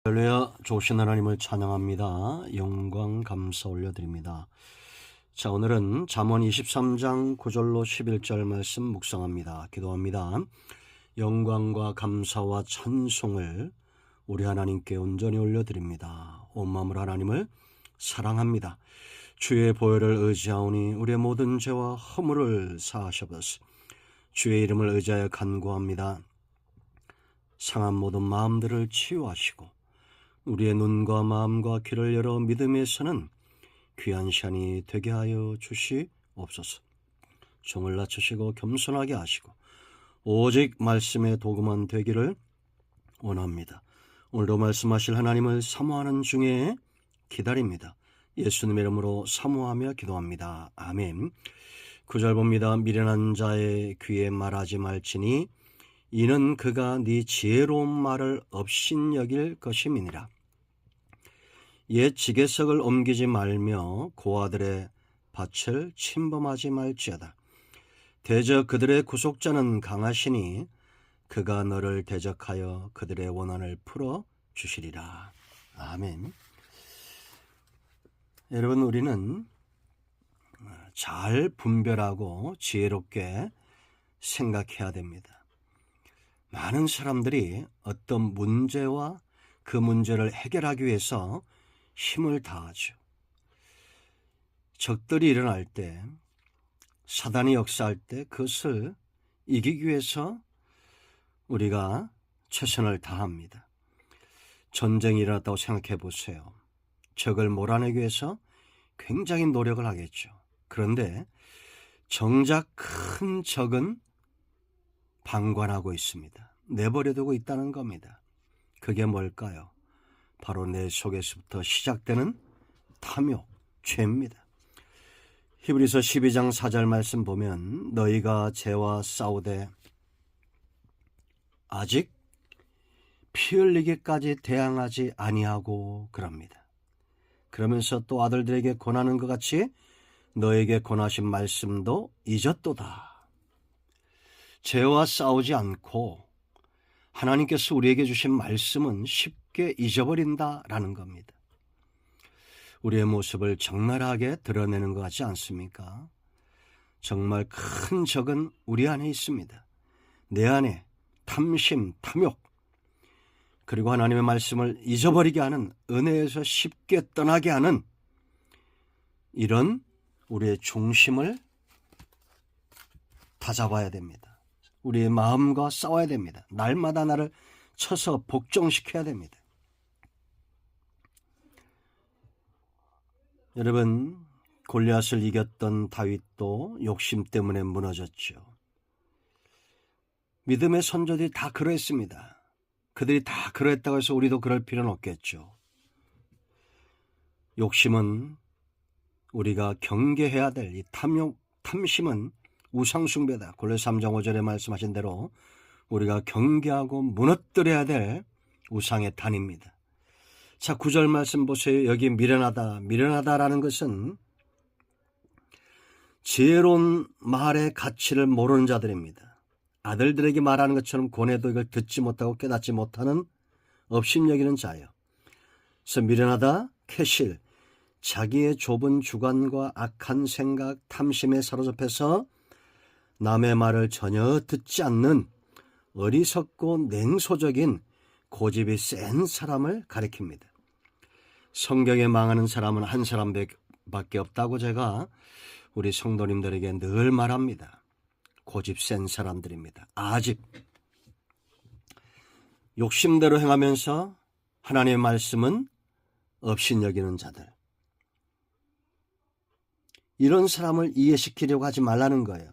할렐루야, 좋으신 하나님을 찬양합니다. 영광 감사 올려드립니다. 자, 오늘은 잠언 23장 9절로 11절 말씀 묵상합니다. 기도합니다. 영광과 감사와 찬송을 우리 하나님께 온전히 올려드립니다. 온 마음으로 하나님을 사랑합니다. 주의 보혈을 의지하오니 우리의 모든 죄와 허물을 사하셔버스. 주의 이름을 의지하여 간구합니다. 상한 모든 마음들을 치유하시고 우리의 눈과 마음과 귀를 열어 믿음에 서는 귀한 시간이 되게 하여 주시옵소서. 종을 낮추시고 겸손하게 하시고 오직 말씀의 도구만 되기를 원합니다. 오늘도 말씀하실 하나님을 사모하는 중에 기다립니다. 예수님의 이름으로 사모하며 기도합니다. 아멘. 9절 봅니다. 미련한 자의 귀에 말하지 말지니 이는 그가 네 지혜로운 말을 업신여길 것임이니라. 옛 지게석을 옮기지 말며 고아들의 밭을 침범하지 말지어다. 대저 그들의 구속자는 강하시니 그가 너를 대적하여 그들의 원한을 풀어 주시리라. 아멘. 여러분, 우리는 잘 분별하고 지혜롭게 생각해야 됩니다. 많은 사람들이 어떤 문제와 그 문제를 해결하기 위해서 힘을 다하죠. 적들이 일어날 때, 사단이 역사할 때 그것을 이기기 위해서 우리가 최선을 다합니다. 전쟁이 일어났다고 생각해 보세요. 적을 몰아내기 위해서 굉장히 노력을 하겠죠. 그런데 정작 큰 적은 방관하고 있습니다. 내버려두고 있다는 겁니다. 그게 뭘까요? 바로 내 속에서부터 시작되는 탐욕, 죄입니다. 히브리서 12장 4절 말씀 보면 너희가 죄와 싸우되 아직 피 흘리기까지 대항하지 아니하고 그럽니다. 그러면서 또 아들들에게 권하는 것 같이 너에게 권하신 말씀도 잊었도다. 죄와 싸우지 않고 하나님께서 우리에게 주신 말씀은 쉽게 잊어버린다라는 겁니다. 우리의 모습을 적나라하게 드러내는 것 같지 않습니까? 정말 큰 적은 우리 안에 있습니다. 내 안에 탐심, 탐욕, 그리고 하나님의 말씀을 잊어버리게 하는, 은혜에서 쉽게 떠나게 하는 이런 우리의 중심을 다잡아야 됩니다. 우리의 마음과 싸워야 됩니다. 날마다 나를 쳐서 복종시켜야 됩니다. 여러분, 골리앗을 이겼던 다윗도 욕심 때문에 무너졌죠. 믿음의 선조들이 다 그러했습니다. 그들이 다 그러했다고 해서 우리도 그럴 필요는 없겠죠. 욕심은 우리가 경계해야 될 이 탐심은 우상숭배다. 골로새 3장 5절에 말씀하신 대로 우리가 경계하고 무너뜨려야 될 우상의 단입니다. 자, 9절 말씀 보세요. 여기 미련하다라는 것은 지혜로운 말의 가치를 모르는 자들입니다. 아들들에게 말하는 것처럼 권해도 이걸 듣지 못하고 깨닫지 못하는 업신여기는 자예요. 그래서 미련하다, 캐실, 자기의 좁은 주관과 악한 생각, 탐심에 사로잡혀서 남의 말을 전혀 듣지 않는 어리석고 냉소적인 고집이 센 사람을 가리킵니다. 성경에 망하는 사람은 한 사람밖에 없다고 제가 우리 성도님들에게 늘 말합니다. 고집 센 사람들입니다. 아집. 욕심대로 행하면서 하나님의 말씀은 업신여기는 자들. 이런 사람을 이해시키려고 하지 말라는 거예요.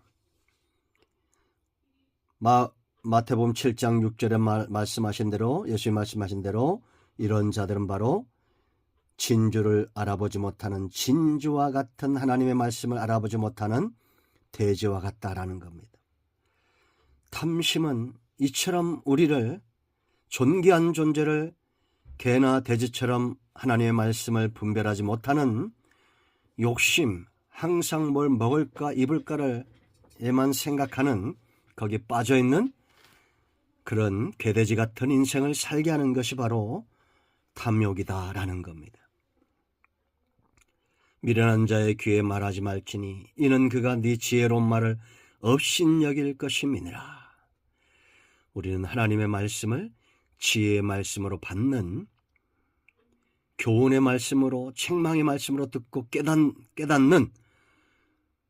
마태복음 7장 6절에 말씀하신 대로, 예수님 말씀하신 대로 이런 자들은 바로 진주를 알아보지 못하는, 진주와 같은 하나님의 말씀을 알아보지 못하는 돼지와 같다라는 겁니다. 탐심은 이처럼 우리를, 존귀한 존재를 개나 돼지처럼 하나님의 말씀을 분별하지 못하는 욕심, 항상 뭘 먹을까 입을까를 에만 생각하는, 거기에 빠져있는 그런 개돼지 같은 인생을 살게 하는 것이 바로 탐욕이다라는 겁니다. 미련한 자의 귀에 말하지 말지니 이는 그가 네 지혜로운 말을 업신여길 것임이니라. 우리는 하나님의 말씀을 지혜의 말씀으로 받는, 교훈의 말씀으로, 책망의 말씀으로 듣고 깨닫는,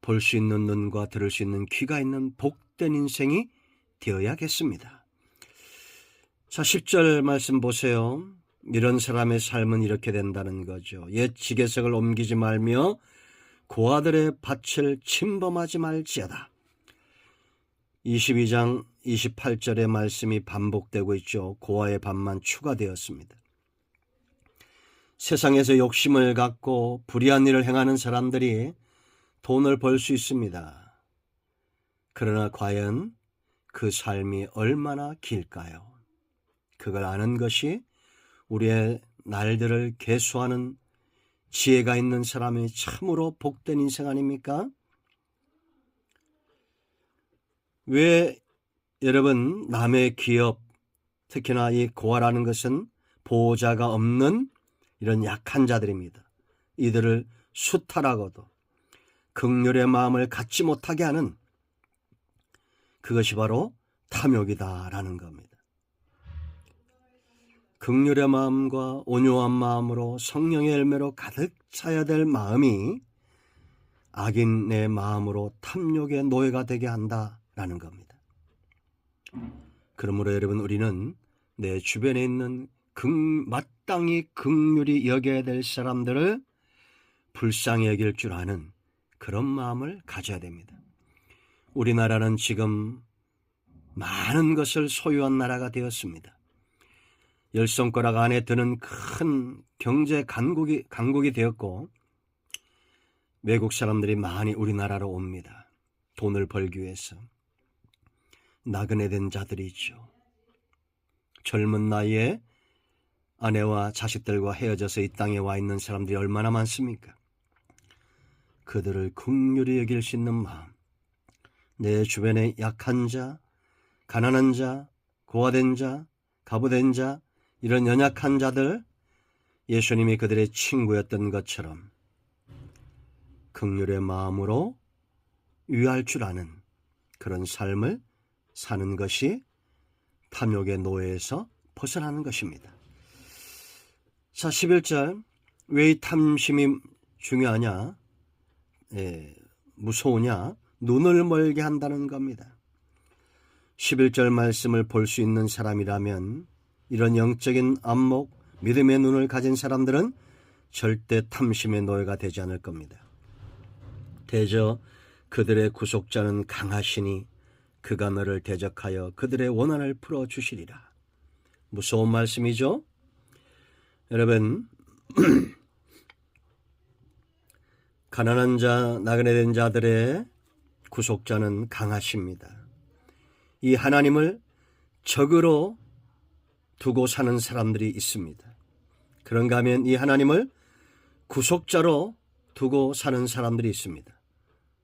볼 수 있는 눈과 들을 수 있는 귀가 있는 복된 인생이 되어야겠습니다. 자, 10절 말씀 보세요. 이런 사람의 삶은 이렇게 된다는 거죠. 옛 지게석을 옮기지 말며 고아들의 밭을 침범하지 말지어다. 22장 28절의 말씀이 반복되고 있죠. 고아의 밭만 추가되었습니다. 세상에서 욕심을 갖고 불의한 일을 행하는 사람들이 돈을 벌 수 있습니다. 그러나 과연 그 삶이 얼마나 길까요? 그걸 아는 것이 우리의 날들을 계수하는 지혜가 있는 사람이 참으로 복된 인생 아닙니까? 왜 여러분, 남의 기업, 특히나 이 고아라는 것은 보호자가 없는 이런 약한 자들입니다. 이들을 수탈하고도 긍휼의 마음을 갖지 못하게 하는, 그것이 바로 탐욕이다라는 겁니다. 긍휼의 마음과 온유한 마음으로 성령의 열매로 가득 차야 될 마음이 악인의 마음으로 탐욕의 노예가 되게 한다라는 겁니다. 그러므로 여러분, 우리는 내 주변에 있는 마땅히 긍휼히 여겨야 될 사람들을 불쌍히 여길 줄 아는 그런 마음을 가져야 됩니다. 우리나라는 지금 많은 것을 소유한 나라가 되었습니다. 10손가락 안에 드는 큰 경제 강국이 되었고, 외국 사람들이 많이 우리나라로 옵니다. 돈을 벌기 위해서. 나그네 된 자들이 있죠. 젊은 나이에 아내와 자식들과 헤어져서 이 땅에 와 있는 사람들이 얼마나 많습니까? 그들을 긍휼히 여길 수 있는 마음, 내 주변에 약한 자, 가난한 자, 고아된 자, 가부된 자, 이런 연약한 자들, 예수님이 그들의 친구였던 것처럼 긍휼의 마음으로 위할 줄 아는 그런 삶을 사는 것이 탐욕의 노예에서 벗어나는 것입니다. 자, 11절, 왜 이 탐심이 중요하냐, 무서우냐, 눈을 멀게 한다는 겁니다. 11절 말씀을 볼 수 있는 사람이라면, 이런 영적인 안목, 믿음의 눈을 가진 사람들은 절대 탐심의 노예가 되지 않을 겁니다. 대저 그들의 구속자는 강하시니 그가 너를 대적하여 그들의 원한을 풀어주시리라. 무서운 말씀이죠? 여러분, 가난한 자, 나그네 된 자들의 구속자는 강하십니다. 이 하나님을 적으로 두고 사는 사람들이 있습니다. 그런가 하면 이 하나님을 구속자로 두고 사는 사람들이 있습니다.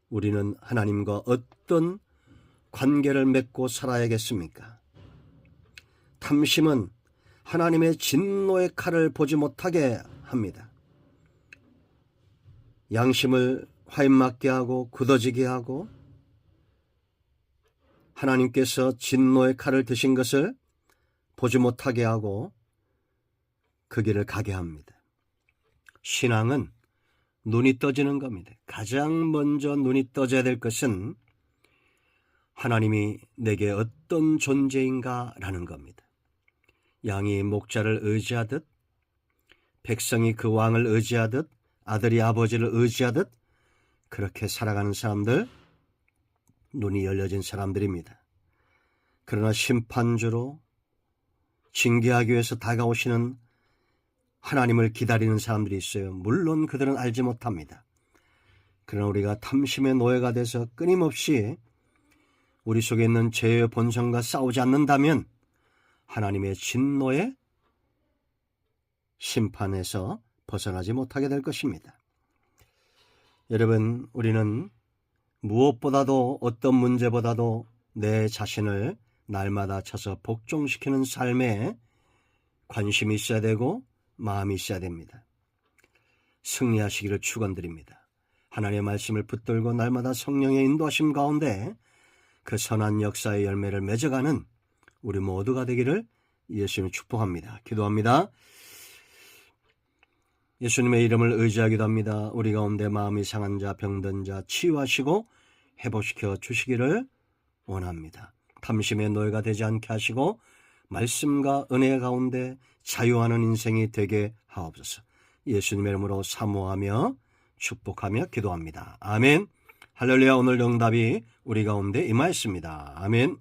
우리는 하나님과 어떤 관계를 맺고 살아야겠습니까? 탐심은 하나님의 진노의 칼을 보지 못하게 합니다. 양심을 화인맞게 하고 굳어지게 하고, 하나님께서 진노의 칼을 드신 것을 보지 못하게 하고 그 길을 가게 합니다. 신앙은 눈이 떠지는 겁니다. 가장 먼저 눈이 떠져야 될 것은 하나님이 내게 어떤 존재인가라는 겁니다. 양이 목자를 의지하듯, 백성이 그 왕을 의지하듯, 아들이 아버지를 의지하듯 그렇게 살아가는 사람들, 눈이 열려진 사람들입니다. 그러나 심판주로 징계하기 위해서 다가오시는 하나님을 기다리는 사람들이 있어요. 물론 그들은 알지 못합니다. 그러나 우리가 탐심의 노예가 돼서 끊임없이 우리 속에 있는 죄의 본성과 싸우지 않는다면 하나님의 진노의 심판에서 벗어나지 못하게 될 것입니다. 여러분, 우리는 무엇보다도, 어떤 문제보다도 내 자신을 날마다 쳐서 복종시키는 삶에 관심이 있어야 되고, 마음이 있어야 됩니다. 승리하시기를 축원드립니다. 하나님의 말씀을 붙들고 날마다 성령의 인도하심 가운데 그 선한 역사의 열매를 맺어가는 우리 모두가 되기를 예수님 축복합니다. 기도합니다. 예수님의 이름을 의지하기도 합니다. 우리 가운데 마음이 상한 자, 병든 자 치유하시고 회복시켜 주시기를 원합니다. 탐심의 노예가 되지 않게 하시고 말씀과 은혜 가운데 자유하는 인생이 되게 하옵소서. 예수님의 이름으로 사모하며 축복하며 기도합니다. 아멘. 할렐루야. 오늘 응답이 우리 가운데 임하였습니다. 아멘.